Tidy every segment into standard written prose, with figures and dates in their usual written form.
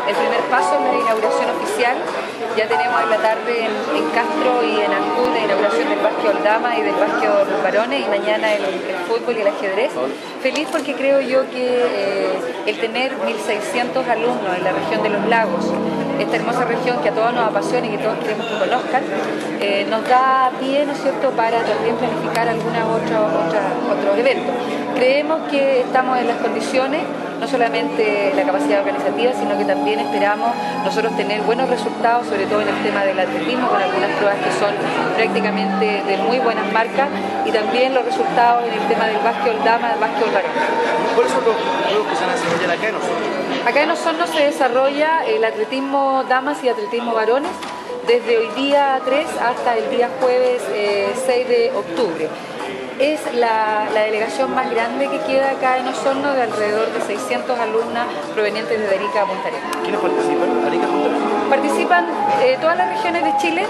el primer paso en la inauguración oficial. Ya tenemos en la tarde en Castro y en Ancud la inauguración del básquetbol dama y del básquetbol varones, y mañana el fútbol y el ajedrez. Feliz porque creo yo que el tener 1.600 alumnos en la región de los lagos, esta hermosa región que a todos nos apasiona y que todos queremos que conozcan, nos da pie, ¿no es cierto?, para también planificar otros eventos. Creemos que estamos en las condiciones, no solamente la capacidad organizativa, sino que también esperamos nosotros tener buenos resultados, sobre todo en el tema del atletismo, con algunas pruebas que son prácticamente de muy buenas marcas, y también los resultados en el tema del básquetbol dama, del básquetbol varón. ¿Cuáles son los juegos que se van a desarrollar acá en Osorno? Acá en Osorno se desarrolla el atletismo damas y atletismo varones desde hoy día 3 hasta el día jueves 6 de octubre. Es la delegación más grande que queda acá en Osorno, de alrededor de 600 alumnas provenientes de Arica a Punta Arenas. ¿Quiénes participan? ¿Arica, Punta Arenas? Participan todas las regiones de Chile,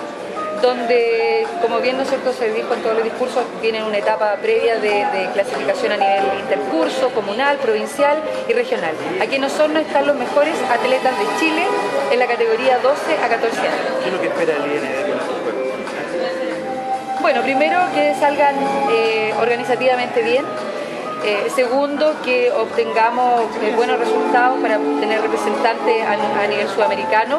donde, como bien, ¿no es cierto?, se dijo en todos los discursos, tienen una etapa previa de clasificación a nivel intercurso, comunal, provincial y regional. Aquí en Osorno están los mejores atletas de Chile en la categoría 12 a 14 años. ¿Qué es lo que espera el IND con estos juegos? Bueno, primero que salgan organizativamente bien. Segundo, que obtengamos buenos resultados para tener representantes a nivel sudamericano.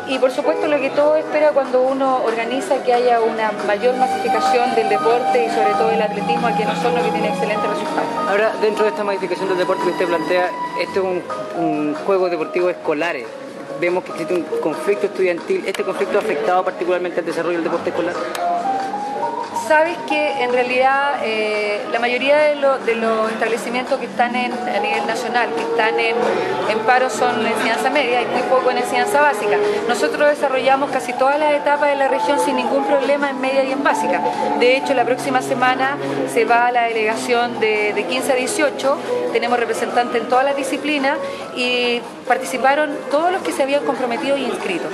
Y por supuesto lo que todo espera cuando uno organiza, que haya una mayor masificación del deporte y sobre todo del atletismo aquí en Osorno, que tiene excelentes resultados. Ahora, dentro de esta masificación del deporte que usted plantea, este es un juego deportivo escolar. Vemos que existe un conflicto estudiantil. ¿Este conflicto ha afectado particularmente al desarrollo del deporte escolar? Sabes que en realidad la mayoría de los establecimientos que están a nivel nacional, que están en paro, son la enseñanza media y muy poco en enseñanza básica. Nosotros desarrollamos casi todas las etapas de la región sin ningún problema en media y en básica. De hecho, la próxima semana se va a la delegación de 15 a 18, tenemos representantes en todas las disciplinas y participaron todos los que se habían comprometido y inscritos.